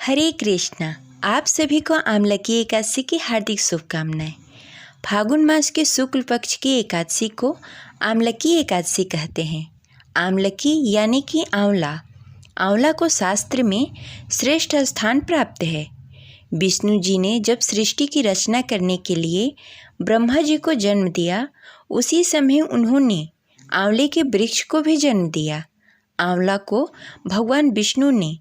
हरे कृष्णा। आप सभी को आमलकी एकादशी की हार्दिक शुभकामनाएं। फागुन मास के शुक्ल पक्ष की एकादशी को आमलकी एकादशी कहते हैं। आमलकी यानी कि आंवला। आंवला को शास्त्र में श्रेष्ठ स्थान प्राप्त है। विष्णु जी ने जब सृष्टि की रचना करने के लिए ब्रह्मा जी को जन्म दिया, उसी समय उन्होंने आंवले के वृक्ष को भी जन्म दिया। आंवला को भगवान विष्णु ने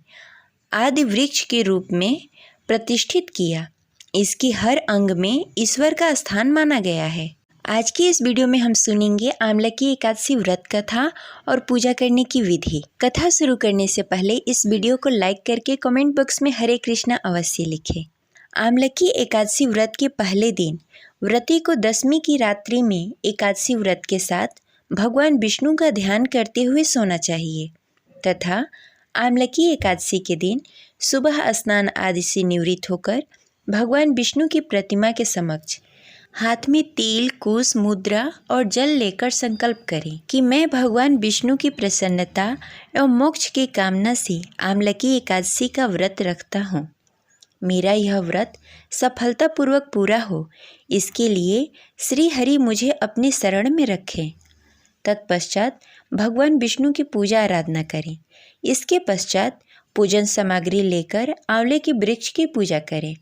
आदि वृक्ष के रूप में प्रतिष्ठित किया। इसकी हर अंग में ईश्वर का स्थान माना गया है। आज की इस वीडियो में हम सुनेंगे आमलकी एकादशी व्रत कथा और पूजा करने की विधि। कथा शुरू करने से पहले इस वीडियो को लाइक करके कमेंट बॉक्स में हरे कृष्णा अवश्य लिखें। आमलकी एकादशी व्रत के पहले दिन व्रती को दशमी की रात्रि में एकादशी व्रत के साथ भगवान विष्णु का ध्यान करते हुए सोना चाहिए तथा आमलकी एकादशी के दिन सुबह स्नान आदि से निवृत्त होकर भगवान विष्णु की प्रतिमा के समक्ष हाथ में तिल, कुश, मुद्रा और जल लेकर संकल्प करें कि मैं भगवान विष्णु की प्रसन्नता एवं मोक्ष की कामना से आमलकी एकादशी का व्रत रखता हूँ। मेरा यह व्रत सफलतापूर्वक पूरा हो, इसके लिए श्री हरि मुझे अपने शरण में रखें। तत्पश्चात भगवान विष्णु की पूजा आराधना करें। इसके पश्चात पूजन सामग्री लेकर आंवले के वृक्ष की पूजा करें।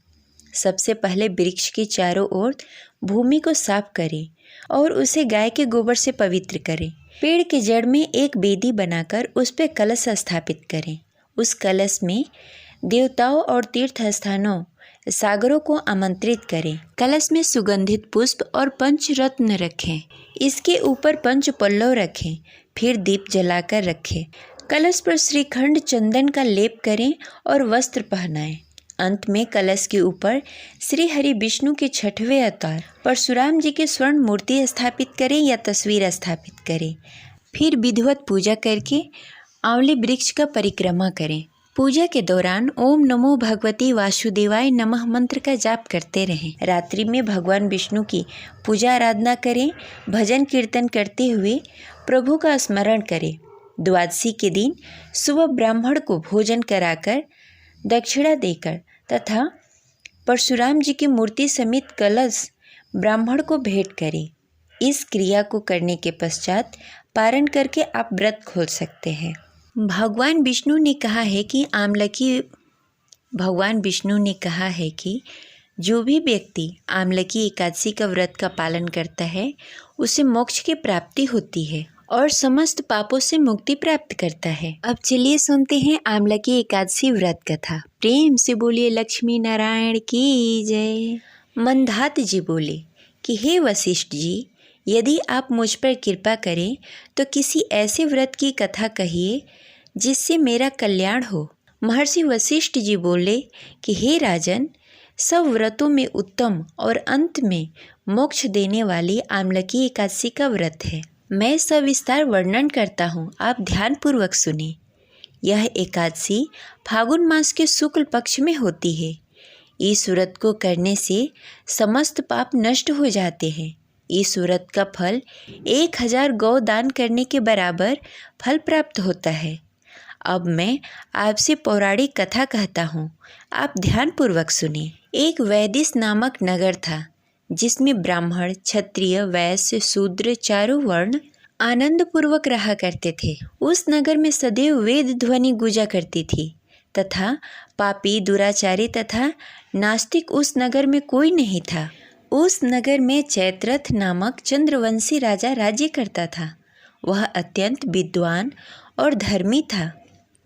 सबसे पहले वृक्ष के चारों ओर भूमि को साफ करें और उसे गाय के गोबर से पवित्र करें। पेड़ के जड़ में एक वेदी बनाकर उस पर कलश स्थापित करें। उस कलश में देवताओं और तीर्थ स्थानों, सागरों को आमंत्रित करें। कलश में सुगंधित पुष्प और पंचरत्न रखें। इसके ऊपर पंच पल्लव रखें, फिर दीप जलाकर रखें। कलश पर श्रीखंड चंदन का लेप करें और वस्त्र पहनाएं। अंत में कलश के ऊपर श्री हरि विष्णु के छठवें अवतार परशुराम जी की स्वर्ण मूर्ति स्थापित करें या तस्वीर स्थापित करें। फिर विधिवत पूजा करके आंवले वृक्ष का परिक्रमा करें। पूजा के दौरान ओम नमो भगवती वासुदेवाय नमः मंत्र का जाप करते रहें। रात्रि में भगवान विष्णु की पूजा आराधना करें। भजन कीर्तन करते हुए प्रभु का स्मरण करें। द्वादशी के दिन सुबह ब्राह्मण को भोजन कराकर दक्षिणा देकर तथा परशुराम जी की मूर्ति समेत कलश ब्राह्मण को भेंट करें। इस क्रिया को करने के पश्चात पारण करके आप व्रत खोल सकते हैं। भगवान विष्णु ने कहा है कि जो भी व्यक्ति आमलकी एकादशी का व्रत का पालन करता है उसे मोक्ष की प्राप्ति होती है और समस्त पापों से मुक्ति प्राप्त करता है। अब चलिए सुनते हैं आमलकी एकादशी व्रत कथा। प्रेम से बोलिए लक्ष्मी नारायण की जय। मंधात जी बोले कि हे वशिष्ठ जी, यदि आप मुझ पर कृपा करें तो किसी ऐसे व्रत की कथा कहिए जिससे मेरा कल्याण हो। महर्षि वशिष्ठ जी बोले कि हे राजन, सब व्रतों में उत्तम और अंत में मोक्ष देने वाली आमलकी एकादशी का व्रत है। मैं सविस्तार वर्णन करता हूँ, आप ध्यानपूर्वक सुने। यह एकादशी फागुन मास के शुक्ल पक्ष में होती है। इस व्रत को करने से समस्त पाप नष्ट हो जाते हैं। इस व्रत का फल 1000 गौ दान करने के बराबर फल प्राप्त होता है। अब मैं आपसे पौराणिक कथा कहता हूँ, आप ध्यानपूर्वक सुनिए। एक वैदिश नामक नगर था जिसमें ब्राह्मण, क्षत्रिय, वैश्य, शूद्र चारों वर्ण आनंद पूर्वक रहा करते थे। उस नगर में सदैव वेद ध्वनि गूंजा करती थी तथा पापी, दुराचारी तथा नास्तिक उस नगर में कोई नहीं था। उस नगर में चैत्रथ नामक चंद्रवंशी राजा राज्य करता था। वह अत्यंत विद्वान और धर्मी था।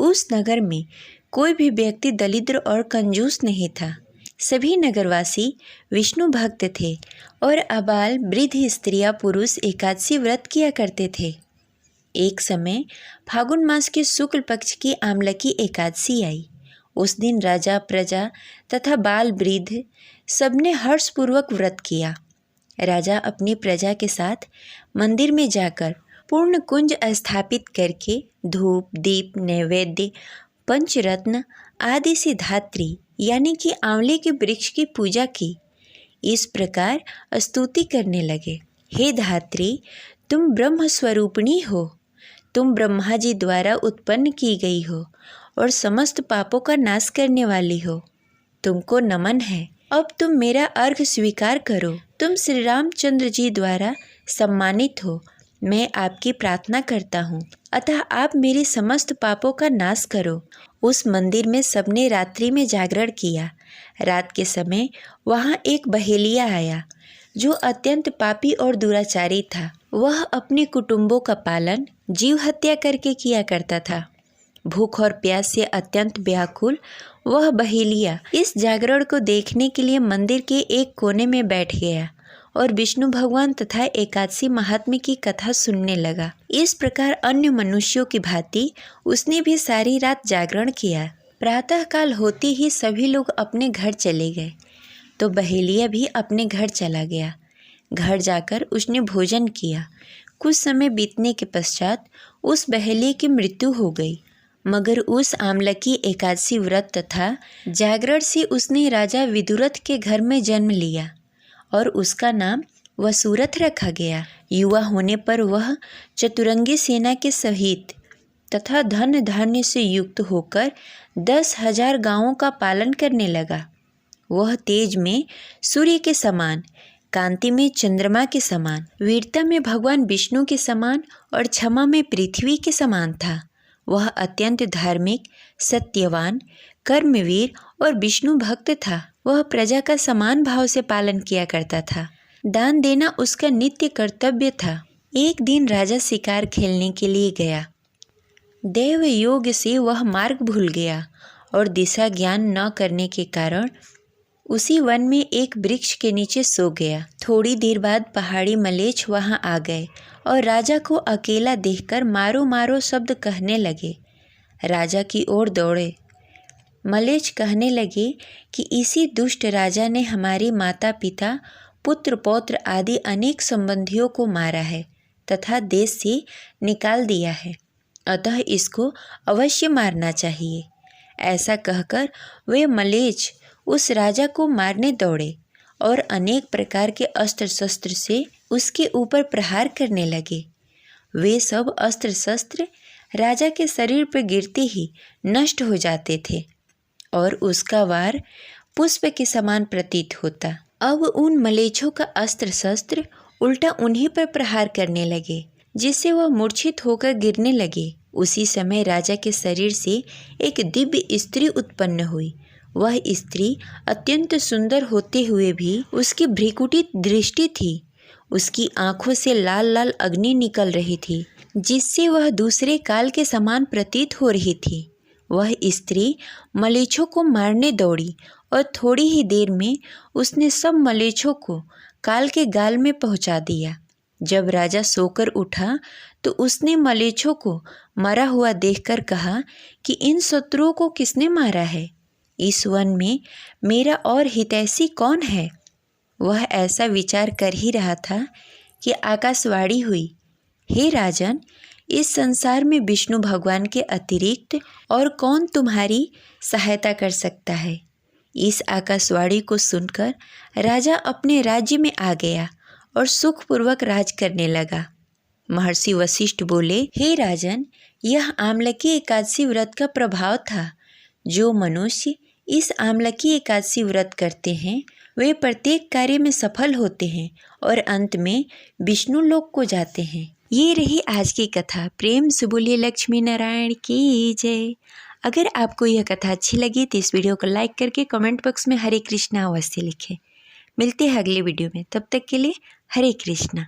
उस नगर में कोई भी व्यक्ति दरिद्र और कंजूस नहीं था। सभी नगरवासी विष्णु भक्त थे और आबाल वृद्ध स्त्रियां पुरुष एकादशी व्रत किया करते थे। एक समय फागुन मास के शुक्ल पक्ष की आमलकी एकादशी आई। उस दिन राजा, प्रजा तथा बाल वृद्ध सबने हर्षपूर्वक व्रत किया। राजा अपनी प्रजा के साथ मंदिर में जाकर पूर्ण कुंज स्थापित करके धूप, दीप, नैवेद्य, पंचरत्न आदि से धात्री यानी कि आंवले के वृक्ष की पूजा की। इस प्रकार स्तुति करने लगे, हे धात्री, तुम ब्रह्म स्वरूपिणी हो। तुम ब्रह्मा जी द्वारा उत्पन्न की गई हो और समस्त पापों का नाश करने वाली हो। तुमको नमन है। अब तुम मेरा अर्घ स्वीकार करो। तुम श्री रामचंद्र जी द्वारा सम्मानित हो। मैं आपकी प्रार्थना करता हूँ, अतः आप मेरी समस्त पापों का नाश करो। उस मंदिर में सबने रात्रि में जागरण किया। रात के समय वहाँ एक बहेलिया आया जो अत्यंत पापी और दुराचारी था। वह अपने कुटुंबों का पालन जीव हत्या करके किया करता था। भूख और प्यास से अत्यंत व्याकुल वह बहेलिया इस जागरण को देखने के लिए मंदिर के एक कोने में बैठ गया और विष्णु भगवान तथा एकादशी महात्म्य की कथा सुनने लगा। इस प्रकार अन्य मनुष्यों की भांति उसने भी सारी रात जागरण किया। प्रातःकाल होते ही सभी लोग अपने घर चले गए, तो बहेलिया भी अपने घर चला गया। घर जाकर उसने भोजन किया। कुछ समय बीतने के पश्चात उस बहेलिये की मृत्यु हो गई, मगर उस आमलकी एकादशी व्रत तथा जागरण से उसने राजा विदुरथ के घर में जन्म लिया और उसका नाम वसुरथ रखा गया। युवा होने पर वह चतुरंगी सेना के सहित तथा धन धान्य से युक्त होकर 10,000 गांवों का पालन करने लगा। वह तेज में सूर्य के समान, कांति में चंद्रमा के समान, वीरता में भगवान विष्णु के समान और क्षमा में पृथ्वी के समान था। वह अत्यंत धार्मिक, सत्यवान, कर्मवीर और विष्णु भक्त था। वह प्रजा का समान भाव से पालन किया करता था। दान देना उसका नित्य कर्तव्य था। एक दिन राजा शिकार खेलने के लिए गया। देव योग से वह मार्ग भूल गया और दिशा ज्ञान न करने के कारण उसी वन में एक वृक्ष के नीचे सो गया। थोड़ी देर बाद पहाड़ी मलेच्छ वहां आ गए और राजा को अकेला देखकर मारो मारो शब्द कहने लगे। राजा की ओर दौड़े। मलेच्छ कहने लगे कि इसी दुष्ट राजा ने हमारी माता पिता, पुत्र पौत्र आदि अनेक संबंधियों को मारा है तथा देश से निकाल दिया है, अतः इसको अवश्य मारना चाहिए। ऐसा कहकर वे मलेच्छ उस राजा को मारने दौड़े और अनेक प्रकार के अस्त्र शस्त्र से उसके ऊपर प्रहार करने लगे। वे सब अस्त्र शस्त्र राजा के शरीर पर गिरते ही नष्ट हो जाते थे और उसका वार पुष्प के समान प्रतीत होता। अब उन मलेच्छों का अस्त्र शस्त्र उल्टा उन्हीं पर प्रहार करने लगे, जिससे वह मूर्छित होकर गिरने लगे। उसी समय राजा के शरीर से एक दिव्य स्त्री उत्पन्न हुई। वह स्त्री अत्यंत सुंदर होते हुए भी उसकी भ्रिकुटित दृष्टि थी। उसकी आंखों से लाल लाल अग्नि निकल रही थी, जिससे वह दूसरे काल के समान प्रतीत हो रही थी। वह स्त्री मलेच्छों को मारने दौड़ी और थोड़ी ही देर में उसने सब मलेच्छों को काल के गाल में पहुंचा दिया। जब राजा सोकर उठा तो उसने मलेच्छों को मरा हुआ देखकर कहा कि इन शत्रुओं को किसने मारा है? इस वन में मेरा और हितैषी कौन है? वह ऐसा विचार कर ही रहा था कि आकाशवाणी हुई, हे राजन, इस संसार में विष्णु भगवान के अतिरिक्त और कौन तुम्हारी सहायता कर सकता है? इस आकाशवाणी को सुनकर राजा अपने राज्य में आ गया और सुखपूर्वक राज करने लगा। महर्षि वशिष्ठ बोले, हे राजन, यह आमलकी एकादशी व्रत का प्रभाव था। जो मनुष्य इस आमलकी एकादशी व्रत करते हैं वे प्रत्येक कार्य में सफल होते हैं और अंत में विष्णु लोक को जाते हैं। ये रही आज की कथा। प्रेम से बोलिए लक्ष्मी नारायण की जय। अगर आपको यह कथा अच्छी लगी तो इस वीडियो को लाइक करके कमेंट बॉक्स में हरे कृष्णा अवश्य लिखें। मिलते हैं अगले वीडियो में, तब तक के लिए हरे कृष्णा।